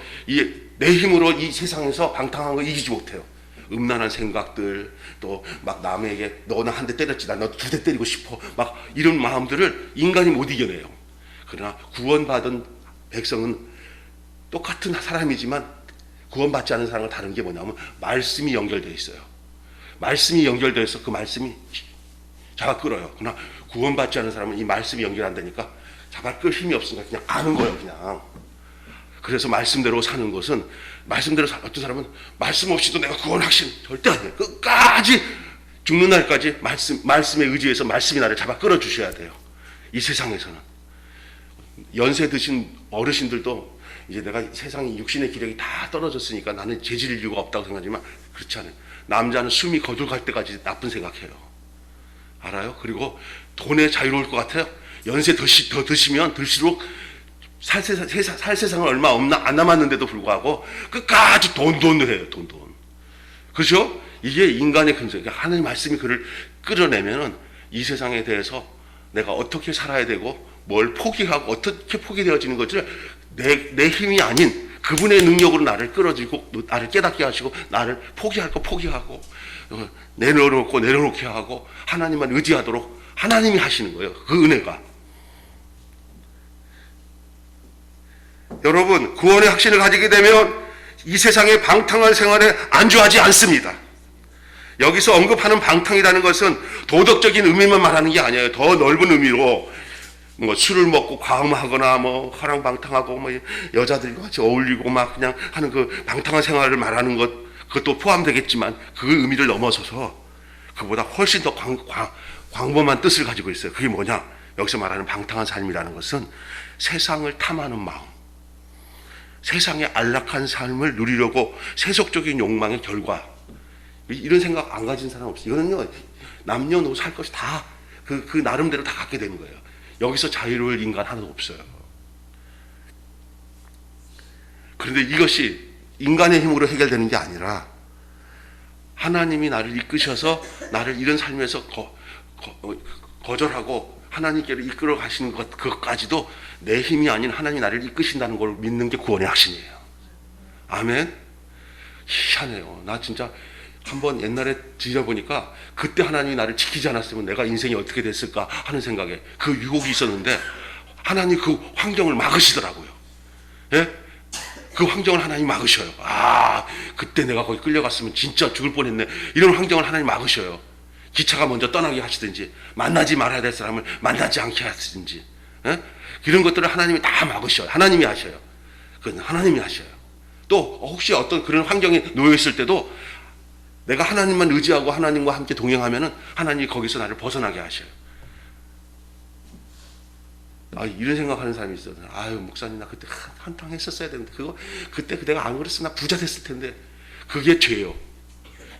내 힘으로 이 세상에서 방탕한 거 이기지 못해요. 음란한 생각들, 또 막 남에게 너는 한 대 때렸지, 나 너 2대 때리고 싶어, 막 이런 마음들을 인간이 못 이겨내요. 그러나 구원받은 백성은 똑같은 사람이지만 구원받지 않은 사람과 다른 게 뭐냐면 말씀이 연결되어 있어요. 말씀이 연결되어 있어 그 말씀이 잡아 끌어요. 그러나 구원받지 않은 사람은 이 말씀이 연결 안 되니까 잡아 끌 힘이 없으니까 그냥 가는 거예요, 그냥. 그래서 말씀대로 사는 것은 말씀대로 어떤 사람은 말씀 없이도 내가 구원 확신 절대 아니에요. 끝까지 죽는 날까지 말씀에 의지해서 말씀이 나를 잡아 끌어 주셔야 돼요. 이 세상에서는 연세 드신 어르신들도 이제 내가 세상에 육신의 기력이 다 떨어졌으니까 나는 재질 이유가 없다고 생각하지만 그렇지 않아요. 남자는 숨이 거둘갈 때까지 나쁜 생각해요. 알아요? 그리고 돈에 자유로울 것 같아요. 연세 더 드시면 들수록 살 세상은 얼마 안 남았는데도 불구하고 끝까지 돈을 해요. 돈. 그렇죠? 이게 인간의 근성. 하나님 말씀이 그를 끌어내면은 이 세상에 대해서 내가 어떻게 살아야 되고 뭘 포기하고 어떻게 포기되어지는 것을 내 힘이 아닌 그분의 능력으로 나를 끌어들이고 나를 깨닫게 하시고 나를 포기할 거 포기하고 내려놓고 내려놓게 하고 하나님만 의지하도록 하나님이 하시는 거예요. 그 은혜가. 여러분, 구원의 확신을 가지게 되면 이 세상의 방탕한 생활에 안주하지 않습니다. 여기서 언급하는 방탕이라는 것은 도덕적인 의미만 말하는 게 아니에요. 더 넓은 의미로 뭐 술을 먹고 과음하거나 뭐 허랑방탕하고 뭐 여자들과 같이 어울리고 막 그냥 하는 그 방탕한 생활을 말하는 그것도 포함되겠지만 그 의미를 넘어서서 그보다 훨씬 더 광범한 뜻을 가지고 있어요. 그게 뭐냐? 여기서 말하는 방탕한 삶이라는 것은 세상을 탐하는 마음, 세상의 안락한 삶을 누리려고 세속적인 욕망의 결과. 이런 생각 안 가진 사람 없어요. 이거는요, 남녀노소 할 것이 다 그 나름대로 다 갖게 되는 거예요. 여기서 자유로울 인간 하나도 없어요. 그런데 이것이 인간의 힘으로 해결되는 게 아니라 하나님이 나를 이끄셔서 나를 이런 삶에서 거절하고 하나님께로 이끌어 가시는 그것까지도 내 힘이 아닌 하나님이 나를 이끄신다는 걸 믿는 게 구원의 확신이에요. 아멘. 희한해요. 나 진짜 한번 옛날에 뒤져보니까 그때 하나님이 나를 지키지 않았으면 내가 인생이 어떻게 됐을까 하는 생각에 그 유혹이 있었는데 하나님 그 환경을 막으시더라고요. 예? 그 환경을 하나님 막으셔요. 아, 그때 내가 거기 끌려갔으면 진짜 죽을 뻔했네. 이런 환경을 하나님 막으셔요. 기차가 먼저 떠나게 하시든지 만나지 말아야 될 사람을 만나지 않게 하시든지, 예? 이런 것들을 하나님이 다 막으셔요. 하나님이 하셔요. 그건 하나님이 하셔요. 또 혹시 어떤 그런 환경에 놓여 있을 때도 내가 하나님만 의지하고 하나님과 함께 동행하면은 하나님이 거기서 나를 벗어나게 하셔요. 아, 이런 생각하는 사람이 있어요. 아유, 목사님, 나 그때 한탕 했었어야 되는데 그때 내가 안 그랬으면 나 부자 됐을 텐데. 그게 죄요.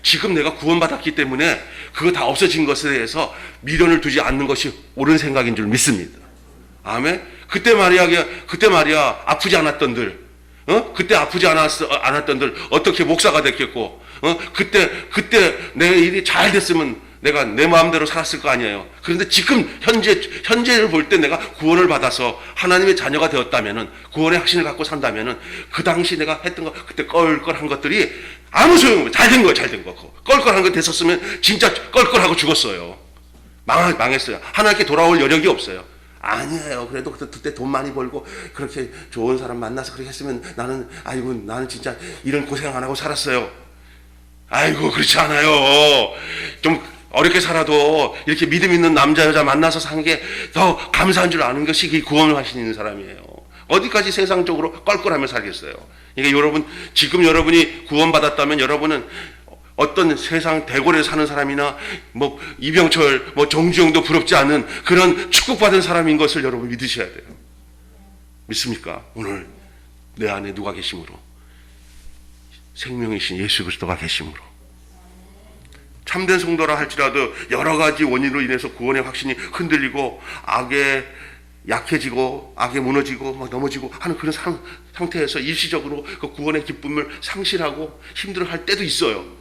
지금 내가 구원받았기 때문에 그거 다 없어진 것에 대해서 미련을 두지 않는 것이 옳은 생각인 줄 믿습니다. 아멘. 그때 말이야 아프지 않았던들, 그때 아프지 않았던들 어떻게 목사가 됐겠고, 그때 내 일이 잘 됐으면 내가 내 마음대로 살았을 거 아니에요. 그런데 지금 현재를 볼 때 내가 구원을 받아서 하나님의 자녀가 되었다면은, 구원의 확신을 갖고 산다면은 그 당시 내가 했던 거, 그때 껄껄한 것들이 아무 소용없어요. 잘된 거예요, 잘된 거. 껄껄한 거 됐었으면 진짜 껄껄하고 죽었어요. 망했어요. 하나님께 돌아올 여력이 없어요. 아니에요. 그래도 그때 돈 많이 벌고 그렇게 좋은 사람 만나서 그렇게 했으면 나는 진짜 이런 고생 안 하고 살았어요. 아이고, 그렇지 않아요. 좀 어렵게 살아도 이렇게 믿음 있는 남자 여자 만나서 산 게 더 감사한 줄 아는 것이 구원을 하시는 사람이에요. 어디까지 세상적으로 껄껄하며 살겠어요. 그러니까 지금 여러분이 구원받았다면 여러분은 어떤 세상 대궐에 사는 사람이나 뭐 이병철, 뭐 정주영도 부럽지 않은 그런 축복받은 사람인 것을 여러분 믿으셔야 돼요. 믿습니까? 오늘 내 안에 누가 계심으로? 생명이신 예수 그리스도가 계심으로. 참된 성도라 할지라도 여러 가지 원인으로 인해서 구원의 확신이 흔들리고 악에 약해지고 악에 무너지고 막 넘어지고 하는 그런 상태에서 일시적으로 그 구원의 기쁨을 상실하고 힘들어할 때도 있어요.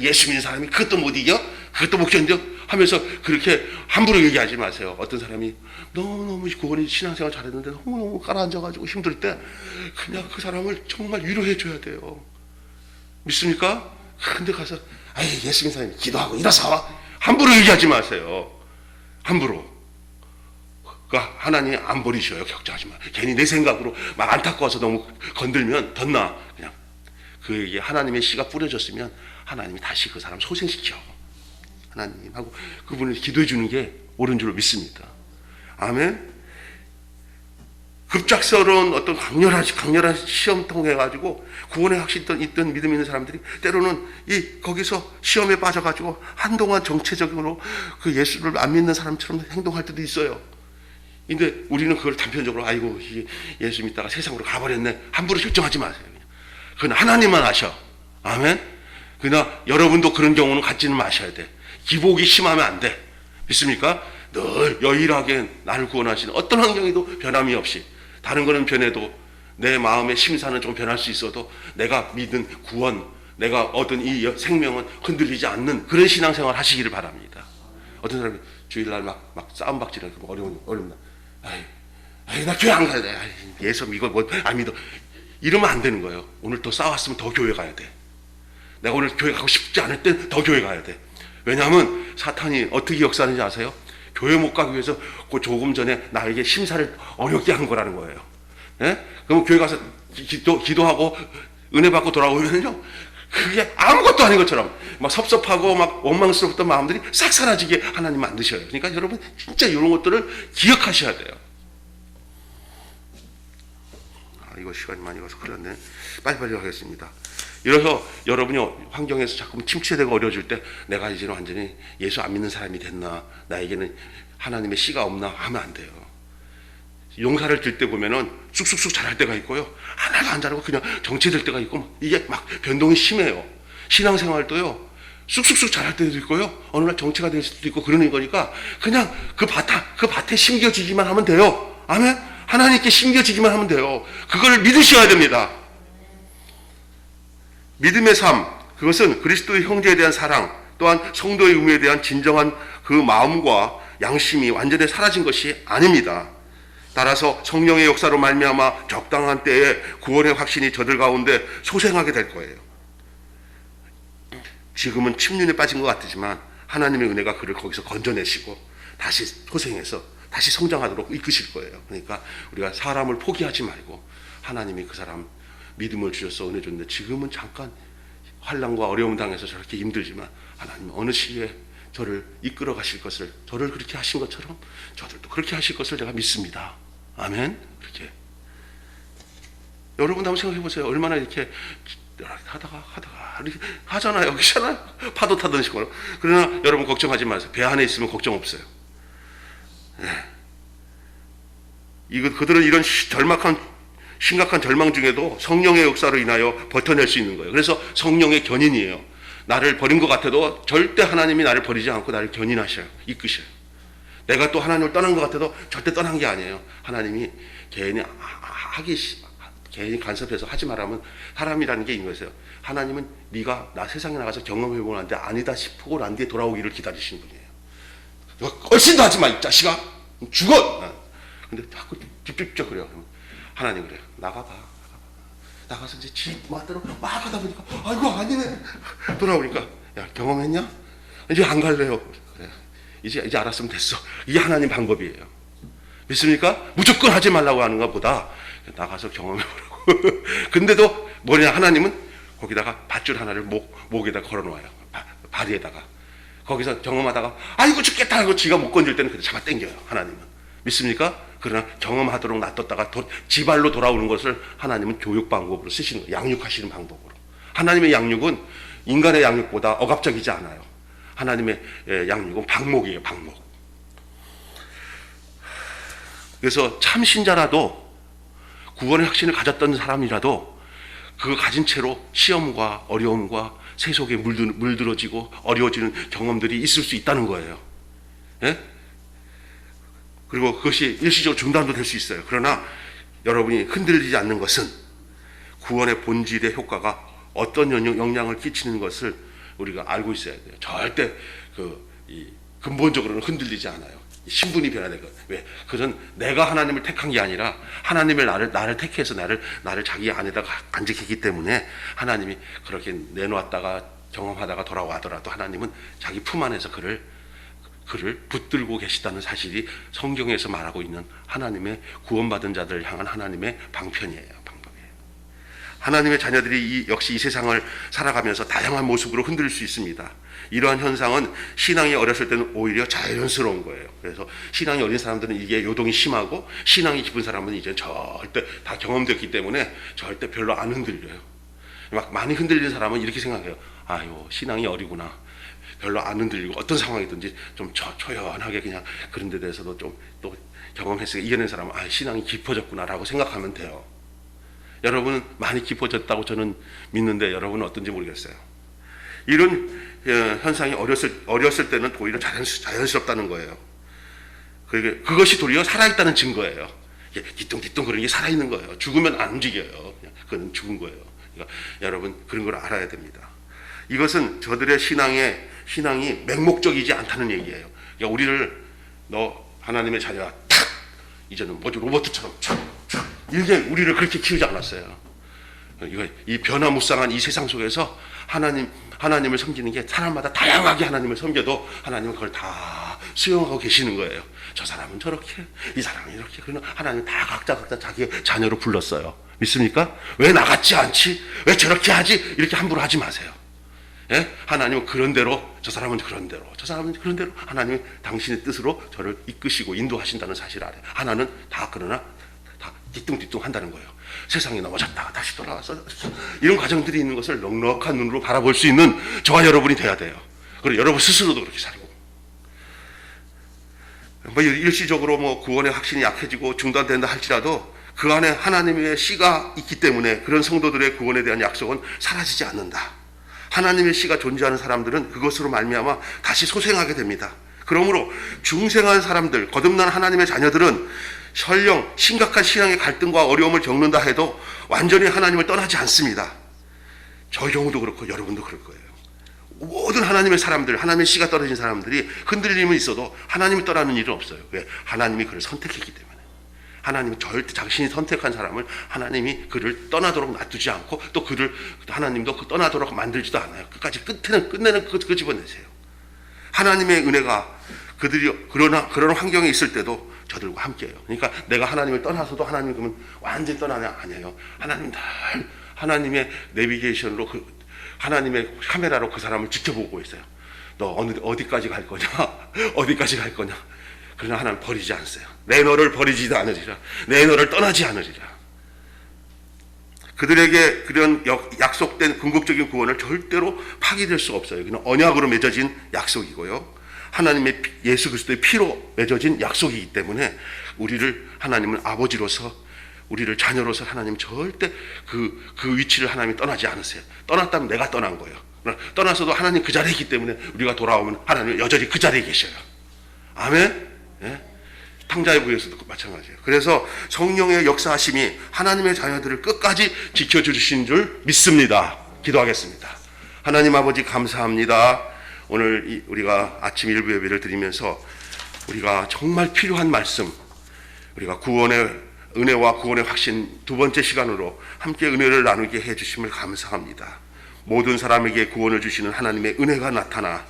예수 믿는 사람이 그것도 못 이겨? 그것도 못 견뎌? 하면서 그렇게 함부로 얘기하지 마세요. 어떤 사람이 너무너무 구원의 신앙생활 잘했는데 너무너무 깔아앉아가지고 힘들 때 그냥 그 사람을 정말 위로해 줘야 돼요. 믿습니까? 근데 가서 예수 믿는 사람이 기도하고 일어서 함부로 얘기하지 마세요. 함부로. 그러니까 하나님이 안 버리셔요. 걱정하지 마. 괜히 내 생각으로 막 안타까워서 너무 건들면 덧나. 그냥 그에게 하나님의 씨가 뿌려졌으면 하나님이 다시 그 사람 소생시켜. 하나님하고 그분을 기도해 주는 게 옳은 줄로 믿습니다. 아멘. 급작스러운 어떤 강렬한 시험 통해 가지고 구원의 확신이 있던 믿음 있는 사람들이 때로는 거기서 시험에 빠져가지고 한동안 정체적으로 그 예수를 안 믿는 사람처럼 행동할 때도 있어요. 근데 우리는 그걸 단편적으로 아이고 예수 믿다가 세상으로 가버렸네 함부로 결정하지 마세요. 그건 하나님만 아셔. 아멘. 그러나 여러분도 그런 경우는 갖지는 마셔야 돼. 기복이 심하면 안 돼. 믿습니까? 늘 여일하게 나를 구원하시는 어떤 환경에도 변함이 없이, 다른 거는 변해도 내 마음의 심사는 좀 변할 수 있어도 내가 믿은 구원, 내가 얻은 이 생명은 흔들리지 않는 그런 신앙생활 하시기를 바랍니다. 어떤 사람이 주일날 막 싸움박질하고 어렵나. 나 교회 안 갈래. 예수 이거 뭐 안 믿어. 이러면 안 되는 거예요. 오늘 더 싸웠으면 더 교회 가야 돼. 내가 오늘 교회 가고 싶지 않을 땐 더 교회 가야 돼. 왜냐하면 사탄이 어떻게 역사하는지 아세요? 교회 못 가기 위해서 그 조금 전에 나에게 심사를 어렵게 한 거라는 거예요. 예? 그럼 교회 가서 기도하고 은혜 받고 돌아오면요, 그게 아무것도 아닌 것처럼 막 섭섭하고 막 원망스럽던 마음들이 싹 사라지게 하나님 만드셔요. 그러니까 여러분 진짜 이런 것들을 기억하셔야 돼요. 이거 시간이 많이 가서 그랬네. 빨리빨리 하겠습니다. 이래서 여러분이 환경에서 자꾸 침체되고 어려워질 때 내가 이제는 완전히 예수 안 믿는 사람이 됐나, 나에게는 하나님의 씨가 없나 하면 안 돼요. 용사를 들 때 보면은 쑥쑥쑥 자랄 때가 있고요, 하나가 안 자라고 그냥 정체될 때가 있고, 이게 막 변동이 심해요. 신앙생활도요, 쑥쑥쑥 자랄 때도 있고요, 어느 날 정체가 될 수도 있고 그러는 거니까 그냥 그 밭에 심겨지기만 하면 돼요. 아멘? 하나님께 심겨지기만 하면 돼요. 그걸 믿으셔야 됩니다. 믿음의 삶, 그것은 그리스도의 형제에 대한 사랑, 또한 성도의 의무에 대한 진정한 그 마음과 양심이 완전히 사라진 것이 아닙니다. 따라서 성령의 역사로 말미암아 적당한 때에 구원의 확신이 저들 가운데 소생하게 될 거예요. 지금은 침륜에 빠진 것 같지만 하나님의 은혜가 그를 거기서 건져내시고 다시 소생해서 다시 성장하도록 이끄실 거예요. 그러니까 우리가 사람을 포기하지 말고, 하나님이 그 사람 믿음을 주셔서 은혜 줬는데 지금은 잠깐 환난과 어려움 당해서 저렇게 힘들지만 하나님 어느 시기에 저를 이끌어 가실 것을, 저를 그렇게 하신 것처럼 저들도 그렇게 하실 것을 제가 믿습니다. 아멘. 그렇게 여러분 한번 생각해 보세요. 얼마나 이렇게 하다가 이렇게 하잖아요. 그렇잖아요. 파도 타던 식으로. 그러나 여러분 걱정하지 마세요. 배 안에 있으면 걱정 없어요. 네. 그들은 이런 심각한 절망 중에도 성령의 역사로 인하여 버텨낼 수 있는 거예요. 그래서 성령의 견인이에요. 나를 버린 것 같아도 절대 하나님이 나를 버리지 않고 나를 견인하셔요. 이끄셔요. 내가 또 하나님을 떠난 것 같아도 절대 떠난 게 아니에요. 하나님이 개인이 간섭해서 하지 말라면, 사람이라는 게 있는 거예요. 하나님은 네가 나 세상에 나가서 경험해보고 난 뒤에 아니다 싶고 난 뒤에 돌아오기를 기다리시는 분이에요. 얼씬도 하지 마, 이 자식아. 죽어. 근데 자꾸 찝찝쩍 그래요. 하나님 그래요. 나가서 이제 지 맛대로 막 하다 보니까 아이고 아니네. 돌아오니까 야, 경험했냐? 이제 안 갈래요. 그래. 이제 알았으면 됐어. 이게 하나님 방법이에요. 믿습니까? 무조건 하지 말라고 하는 것보다 나가서 경험해보라고. 근데도 뭐냐, 하나님은 거기다가 밧줄 하나를 목에다 걸어놓아요. 발에다가. 거기서 경험하다가 아이고 죽겠다 하고 지가 못 건질 때는 그냥 잡아 당겨요. 하나님은. 믿습니까? 그러나 경험하도록 놔뒀다가 지발로 돌아오는 것을 하나님은 교육 방법으로 쓰시는 거예요. 양육하시는 방법으로. 하나님의 양육은 인간의 양육보다 억압적이지 않아요. 하나님의 양육은 방목이에요. 방목. 그래서 참 신자라도, 구원의 확신을 가졌던 사람이라도 그거 가진 채로 시험과 어려움과 세속에 물들어지고 어려워지는 경험들이 있을 수 있다는 거예요. 예? 그리고 그것이 일시적으로 중단도 될 수 있어요. 그러나 여러분이 흔들리지 않는 것은 구원의 본질의 효과가 어떤 영향을 끼치는 것을 우리가 알고 있어야 돼요. 절대 근본적으로는 흔들리지 않아요. 신분이 변화될 거예요. 왜? 그것은 내가 하나님을 택한 게 아니라 하나님을 나를 택해서 나를 자기 안에다가 간직했기 때문에 하나님이 그렇게 내놓았다가 경험하다가 돌아와더라도 하나님은 자기 품 안에서 그를 붙들고 계시다는 사실이 성경에서 말하고 있는 하나님의 구원받은 자들을 향한 하나님의 방편이에요. 방법이에요. 하나님의 자녀들이 역시 이 세상을 살아가면서 다양한 모습으로 흔들릴 수 있습니다. 이러한 현상은 신앙이 어렸을 때는 오히려 자연스러운 거예요. 그래서 신앙이 어린 사람들은 이게 요동이 심하고, 신앙이 깊은 사람은 이제 절대 다 경험됐기 때문에 절대 별로 안 흔들려요. 막 많이 흔들리는 사람은 이렇게 생각해요. 아유, 신앙이 어리구나. 별로 안 흔들리고 어떤 상황이든지 좀 초연하게 그냥 그런 데 대해서도 좀 또 경험했으니까 이겨낸 사람은 신앙이 깊어졌구나라고 생각하면 돼요. 여러분은 많이 깊어졌다고 저는 믿는데 여러분은 어떤지 모르겠어요. 이런 현상이 어렸을 때는 오히려 자연스럽다는 거예요. 그것이 도리어 살아있다는 증거예요. 뒤뚱뒤뚱 그런 게 살아있는 거예요. 죽으면 안 움직여요. 그건 죽은 거예요. 그러니까 여러분 그런 걸 알아야 됩니다. 이것은 저들의 신앙이 맹목적이지 않다는 얘기예요. 그러니까 우리를 너 하나님의 자녀야 탁 이제는 뭐지 로봇처럼 촥 이렇게 우리를 그렇게 키우지 않았어요. 이 변화무쌍한 이 세상 속에서 하나님을 섬기는 게 사람마다 다양하게 하나님을 섬겨도 하나님은 그걸 다 수용하고 계시는 거예요. 저 사람은 저렇게, 이 사람은 이렇게. 그러면 하나님은 다 각자 자기 자녀로 불렀어요. 믿습니까? 왜 나 같지 않지? 왜 저렇게 하지? 이렇게 함부로 하지 마세요. 예? 하나님은 그런 대로, 저 사람은 그런 대로, 저 사람은 그런 대로 하나님이 당신의 뜻으로 저를 이끄시고 인도하신다는 사실을 알아요. 하나는 다 그러나 다 뒤뚱뒤뚱 한다는 거예요. 세상에 넘어졌다가 다시 돌아와서 이런 과정들이 있는 것을 넉넉한 눈으로 바라볼 수 있는 저와 여러분이 돼야 돼요. 그리고 여러분 스스로도 그렇게 살고. 일시적으로 구원의 확신이 약해지고 중단된다 할지라도 그 안에 하나님의 씨가 있기 때문에 그런 성도들의 구원에 대한 약속은 사라지지 않는다. 하나님의 씨가 존재하는 사람들은 그것으로 말미암아 다시 소생하게 됩니다. 그러므로 중생한 사람들, 거듭난 하나님의 자녀들은 설령 심각한 신앙의 갈등과 어려움을 겪는다 해도 완전히 하나님을 떠나지 않습니다. 저 경우도 그렇고 여러분도 그럴 거예요. 모든 하나님의 사람들, 하나님의 씨가 떨어진 사람들이 흔들림은 있어도 하나님을 떠나는 일은 없어요. 왜? 하나님이 그를 선택했기 때문에. 하나님은 절대 자신이 선택한 사람을 하나님이 그를 떠나도록 놔두지 않고 또 그를 하나님도 그 떠나도록 만들지도 않아요. 끝까지 끝내는 그 집어내세요. 하나님의 은혜가 그들이 그런 환경에 있을 때도 저들과 함께해요. 그러니까 내가 하나님을 떠나서도 하나님 그러면 완전히 떠나냐 아니에요. 하나님 늘 하나님의 내비게이션으로 하나님의 카메라로 그 사람을 지켜보고 있어요. 너 어디까지 갈 거냐? 어디까지 갈 거냐? 그러나 하나님 버리지 않으세요. 내 너를 버리지도 않으리라. 내 너를 떠나지 않으리라. 그들에게 그런 약속된 궁극적인 구원을 절대로 파기될 수가 없어요. 그냥 언약으로 맺어진 약속이고요. 하나님의 예수 그리스도의 피로 맺어진 약속이기 때문에 우리를 하나님은 아버지로서 우리를 자녀로서 하나님 절대 그 위치를 하나님이 떠나지 않으세요. 떠났다면 내가 떠난 거예요. 떠나서도 하나님 그 자리에 있기 때문에 우리가 돌아오면 하나님은 여전히 그 자리에 계셔요. 아멘. 예? 탕자의 부에서도 마찬가지예요. 그래서 성령의 역사하심이 하나님의 자녀들을 끝까지 지켜주신 줄 믿습니다. 기도하겠습니다. 하나님 아버지 감사합니다. 오늘 우리가 아침 일부 예배를 드리면서 우리가 정말 필요한 말씀, 우리가 구원의 은혜와 구원의 확신 두 번째 시간으로 함께 은혜를 나누게 해주심을 감사합니다. 모든 사람에게 구원을 주시는 하나님의 은혜가 나타나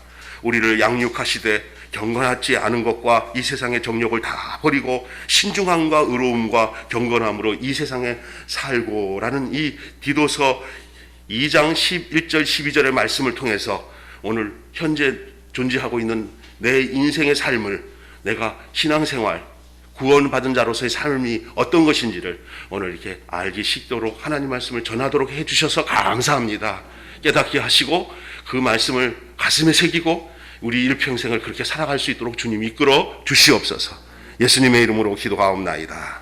우리를 양육하시되 경건하지 않은 것과 이 세상의 정욕을 다 버리고 신중함과 의로움과 경건함으로 이 세상에 살고라는 이 디도서 2장 11절 12절의 말씀을 통해서 오늘 현재 존재하고 있는 내 인생의 삶을 내가 신앙생활 구원받은 자로서의 삶이 어떤 것인지를 오늘 이렇게 알기 쉽도록 하나님 말씀을 전하도록 해주셔서 감사합니다. 깨닫게 하시고 그 말씀을 가슴에 새기고 우리 일평생을 그렇게 살아갈 수 있도록 주님 이끌어 주시옵소서. 예수님의 이름으로 기도하옵나이다.